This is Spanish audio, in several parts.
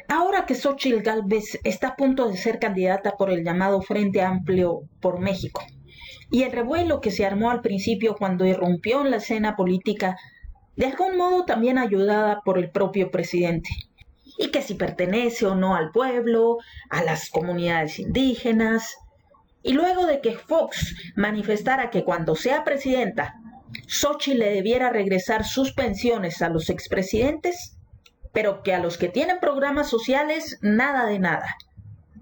Ahora que Xóchitl Gálvez está a punto de ser candidata por el llamado Frente Amplio por México, y el revuelo que se armó al principio cuando irrumpió en la escena política, de algún modo también ayudada por el propio presidente, y que si pertenece o no al pueblo, a las comunidades indígenas, y luego de que Fox manifestara que cuando sea presidenta, Xóchitl le debiera regresar sus pensiones a los expresidentes, pero que a los que tienen programas sociales, nada de nada.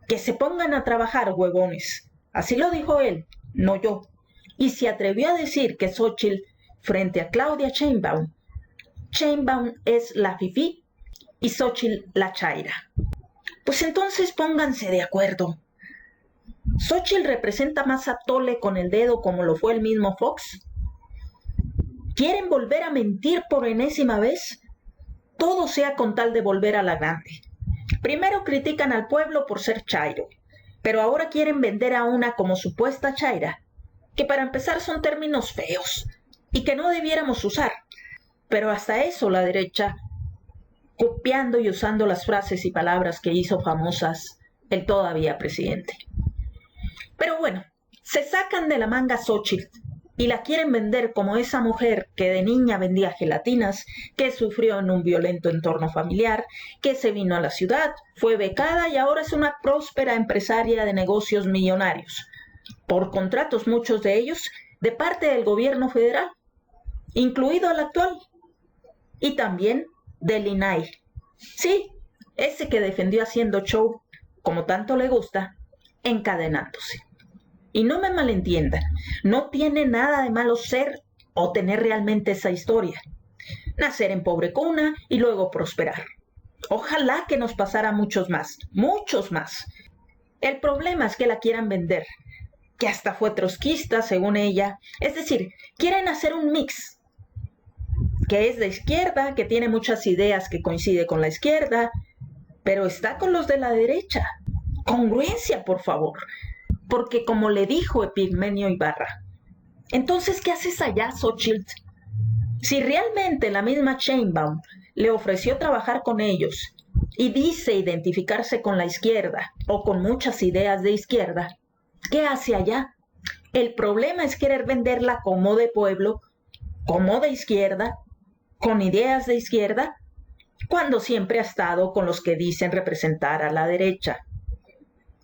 Que se pongan a trabajar, huevones. Así lo dijo él, no yo. Y se atrevió a decir que Xóchitl, frente a Claudia Sheinbaum, Sheinbaum es la fifí y Xóchitl la chaira. Pues entonces pónganse de acuerdo. ¿Xóchitl representa más a Tole con el dedo como lo fue el mismo Fox? ¿Quieren volver a mentir por enésima vez? Todo sea con tal de volver a la grande. Primero critican al pueblo por ser chairo, pero ahora quieren vender a una como supuesta chaira, que para empezar son términos feos y que no debiéramos usar. Pero hasta eso la derecha, copiando y usando las frases y palabras que hizo famosas el todavía presidente. Pero bueno, se sacan de la manga Xóchitl y la quieren vender como esa mujer que de niña vendía gelatinas, que sufrió en un violento entorno familiar, que se vino a la ciudad, fue becada y ahora es una próspera empresaria de negocios millonarios, por contratos muchos de ellos de parte del gobierno federal, incluido el actual, y también del INAI. Sí, ese que defendió haciendo show, como tanto le gusta, encadenándose. Y no me malentiendan, no tiene nada de malo ser o tener realmente esa historia. Nacer en pobre cuna y luego prosperar. Ojalá que nos pasara muchos más, muchos más. El problema es que la quieran vender, que hasta fue trotskista según ella. Es decir, quieren hacer un mix, que es de izquierda, que tiene muchas ideas que coincide con la izquierda, pero está con los de la derecha. Congruencia, por favor. Porque como le dijo Epigmenio Ibarra, entonces, ¿qué haces allá, Xóchitl? Si realmente la misma Sheinbaum le ofreció trabajar con ellos y dice identificarse con la izquierda o con muchas ideas de izquierda, ¿qué hace allá? El problema es querer venderla como de pueblo, como de izquierda, con ideas de izquierda, cuando siempre ha estado con los que dicen representar a la derecha.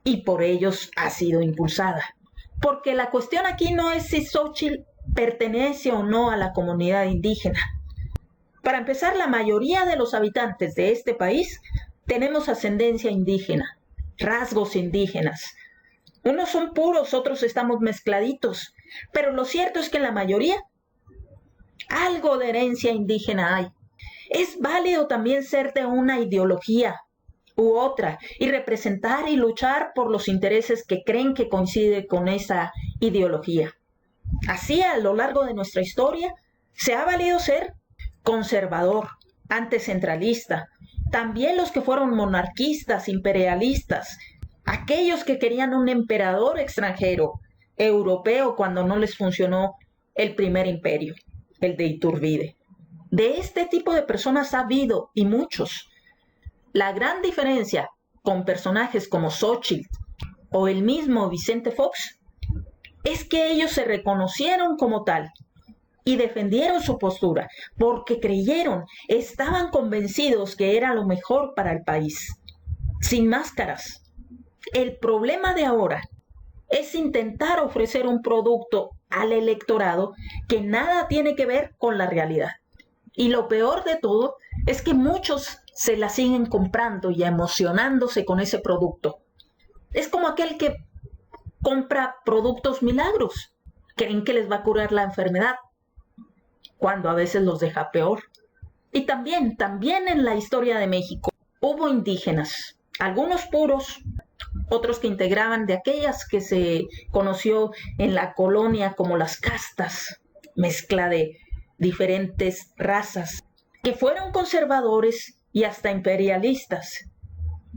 Y por ellos ha sido impulsada. Porque la cuestión aquí no es si Xóchitl pertenece o no a la comunidad indígena. Para empezar, la mayoría de los habitantes de este país tenemos ascendencia indígena, rasgos indígenas. Unos son puros, otros estamos mezcladitos, pero lo cierto es que en la mayoría algo de herencia indígena hay. Es válido también ser de una ideología u otra y representar y luchar por los intereses que creen que coincide con esa ideología. Así, a lo largo de nuestra historia, se ha valido ser conservador, anticentralista, también los que fueron monarquistas, imperialistas, aquellos que querían un emperador extranjero, europeo, cuando no les funcionó el primer imperio, el de Iturbide. De este tipo de personas ha habido, y muchos. La gran diferencia con personajes como Xóchitl o el mismo Vicente Fox es que ellos se reconocieron como tal y defendieron su postura porque creyeron, estaban convencidos que era lo mejor para el país. Sin máscaras. El problema de ahora es intentar ofrecer un producto al electorado que nada tiene que ver con la realidad. Y lo peor de todo es que muchos se la siguen comprando y emocionándose con ese producto. Es como aquel que compra productos milagros. Creen que les va a curar la enfermedad, cuando a veces los deja peor. Y también en la historia de México hubo indígenas, algunos puros, otros que integraban de aquellas que se conoció en la colonia como las castas, mezcla de diferentes razas, que fueron conservadores y hasta imperialistas.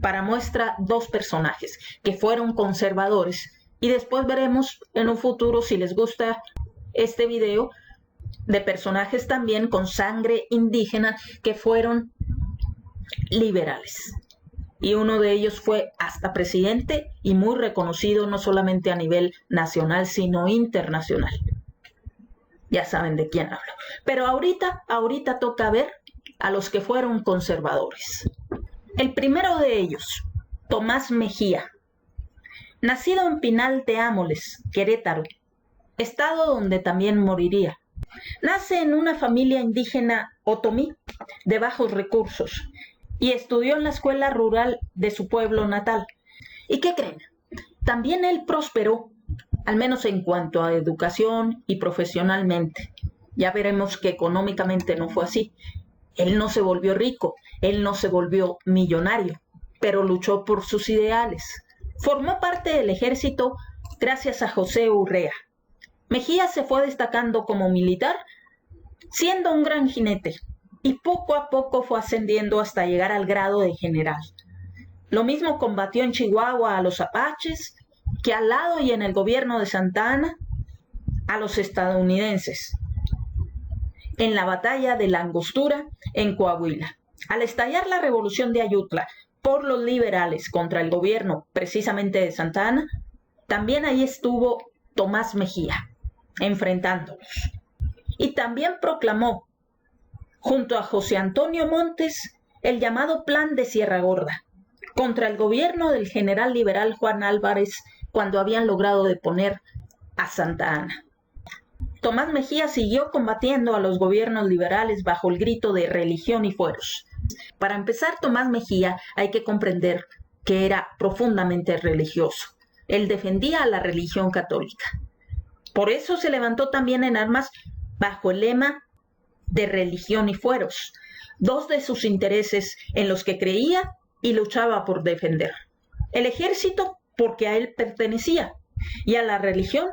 Para muestra, dos personajes que fueron conservadores, y después veremos en un futuro, si les gusta este video, de personajes también con sangre indígena que fueron liberales. y uno de ellos fue hasta presidente y muy reconocido no solamente a nivel nacional, sino internacional. Ya saben de quién hablo. Pero ahorita toca ver a los que fueron conservadores. El primero de ellos, Tomás Mejía, nacido en Pinal de Ámoles, Querétaro, estado donde también moriría. Nace en una familia indígena otomí de bajos recursos y estudió en la escuela rural de su pueblo natal. ¿Y qué creen? También él prosperó, al menos en cuanto a educación y profesionalmente. Ya veremos que económicamente no fue así. Él no se volvió rico, él no se volvió millonario, pero luchó por sus ideales. Formó parte del ejército gracias a José Urrea. Mejía se fue destacando como militar, siendo un gran jinete, y poco a poco fue ascendiendo hasta llegar al grado de general. Lo mismo combatió en Chihuahua a los apaches, que al lado y en el gobierno de Santa Anna, a los estadounidenses. En la batalla de la Angostura, en Coahuila. Al estallar la revolución de Ayutla por los liberales contra el gobierno precisamente de Santa Anna, también ahí estuvo Tomás Mejía, enfrentándolos. Y también proclamó, junto a José Antonio Montes, el llamado Plan de Sierra Gorda, contra el gobierno del general liberal Juan Álvarez cuando habían logrado deponer a Santa Anna. Tomás Mejía siguió combatiendo a los gobiernos liberales bajo el grito de religión y fueros. Para empezar, Tomás Mejía hay que comprender que era profundamente religioso. Él defendía a la religión católica. Por eso se levantó también en armas bajo el lema de religión y fueros, dos de sus intereses en los que creía y luchaba por defender. El ejército porque a él pertenecía y a la religión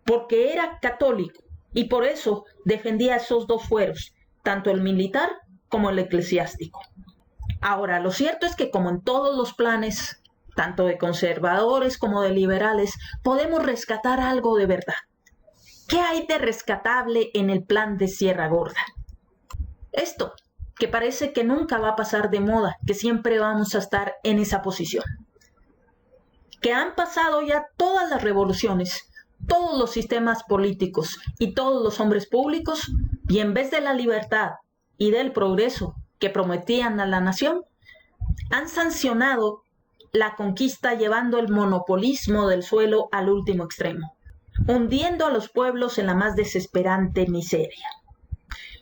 porque era católico y por eso defendía esos dos fueros, tanto el militar como el eclesiástico. Ahora, lo cierto es que como en todos los planes, tanto de conservadores como de liberales, podemos rescatar algo de verdad. ¿Qué hay de rescatable en el plan de Sierra Gorda? Esto, que parece que nunca va a pasar de moda, que siempre vamos a estar en esa posición. Que han pasado ya todas las revoluciones, todos los sistemas políticos y todos los hombres públicos, y en vez de la libertad y del progreso que prometían a la nación, han sancionado la conquista llevando el monopolismo del suelo al último extremo, hundiendo a los pueblos en la más desesperante miseria.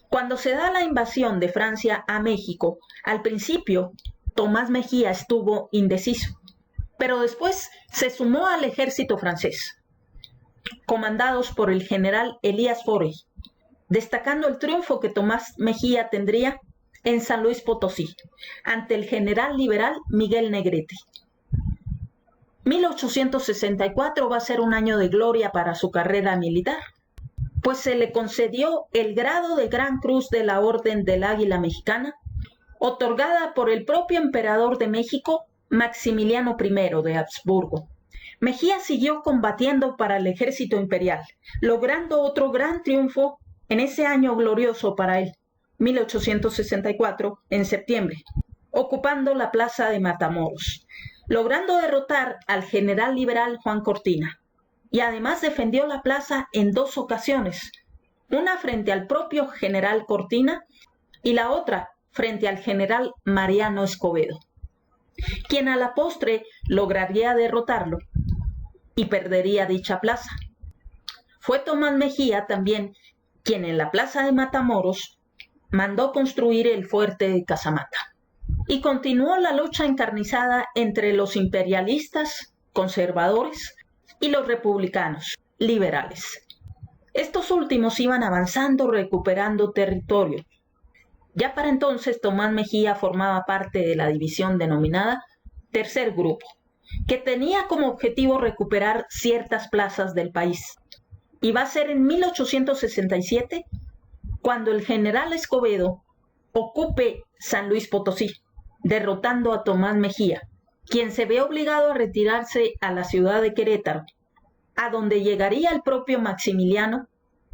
Cuando se da la invasión de Francia a México, al principio Tomás Mejía estuvo indeciso, pero después se sumó al ejército francés, comandados por el general Elías Forey, destacando el triunfo que Tomás Mejía tendría en San Luis Potosí, ante el general liberal Miguel Negrete. 1864 va a ser un año de gloria para su carrera militar, pues se le concedió el grado de Gran Cruz de la Orden del Águila Mexicana, otorgada por el propio emperador de México, Maximiliano I de Habsburgo. Mejía siguió combatiendo para el ejército imperial, logrando otro gran triunfo en ese año glorioso para él, 1864, en septiembre, ocupando la plaza de Matamoros, logrando derrotar al general liberal Juan Cortina, y además defendió la plaza en dos ocasiones, una frente al propio general Cortina y la otra frente al general Mariano Escobedo, quien a la postre lograría derrotarlo y perdería dicha plaza. Fue Tomás Mejía también quien en la plaza de Matamoros mandó construir el fuerte de Casamata. Y continuó la lucha encarnizada entre los imperialistas, conservadores, y los republicanos, liberales. Estos últimos iban avanzando, recuperando territorio. Ya para entonces Tomás Mejía formaba parte de la división denominada Tercer Grupo, que tenía como objetivo recuperar ciertas plazas del país. Y va a ser en 1867 cuando el general Escobedo ocupe San Luis Potosí, derrotando a Tomás Mejía, quien se ve obligado a retirarse a la ciudad de Querétaro, a donde llegaría el propio Maximiliano,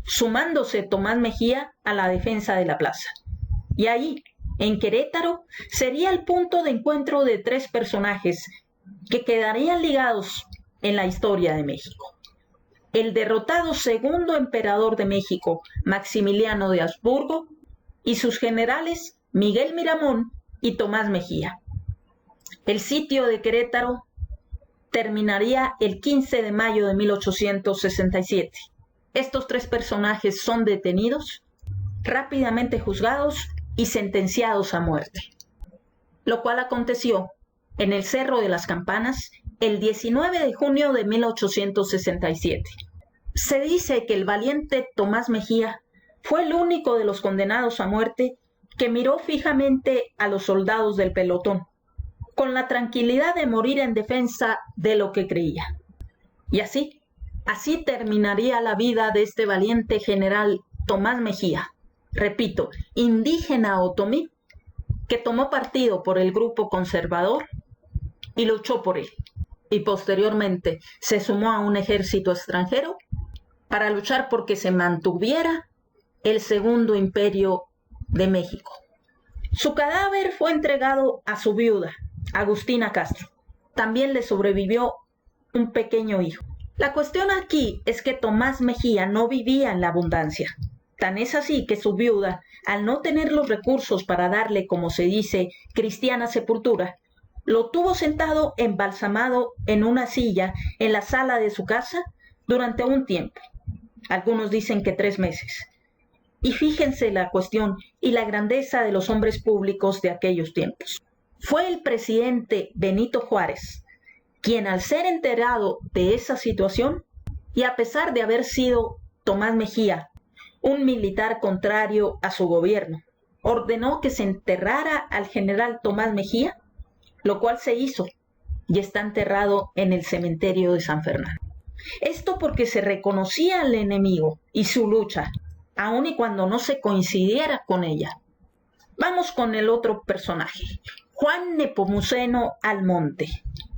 sumándose Tomás Mejía a la defensa de la plaza. Y ahí, en Querétaro, sería el punto de encuentro de tres personajes que quedarían ligados en la historia de México. El derrotado segundo emperador de México, Maximiliano de Habsburgo, y sus generales Miguel Miramón y Tomás Mejía. El sitio de Querétaro terminaría el 15 de mayo de 1867. Estos tres personajes son detenidos, rápidamente juzgados y sentenciados a muerte, lo cual aconteció en el Cerro de las Campanas el 19 de junio de 1867. Se dice que el valiente Tomás Mejía fue el único de los condenados a muerte que miró fijamente a los soldados del pelotón, con la tranquilidad de morir en defensa de lo que creía. Y así terminaría la vida de este valiente general Tomás Mejía, repito, indígena otomí, que tomó partido por el grupo conservador y luchó por él, y posteriormente se sumó a un ejército extranjero para luchar porque se mantuviera el segundo imperio de México. Su cadáver fue entregado a su viuda, Agustina Castro. También le sobrevivió un pequeño hijo. La cuestión aquí es que Tomás Mejía no vivía en la abundancia. Tan es así que su viuda, al no tener los recursos para darle, como se dice, cristiana sepultura, lo tuvo sentado embalsamado en una silla en la sala de su casa durante un tiempo. Algunos dicen que 3 meses. Y fíjense la cuestión y la grandeza de los hombres públicos de aquellos tiempos. Fue el presidente Benito Juárez quien, al ser enterado de esa situación, y a pesar de haber sido Tomás Mejía un militar contrario a su gobierno, ordenó que se enterrara al general Tomás Mejía, lo cual se hizo y está enterrado en el cementerio de San Fernando. Esto porque se reconocía al enemigo y su lucha, aun y cuando no se coincidiera con ella. Vamos con el otro personaje, Juan Nepomuceno Almonte,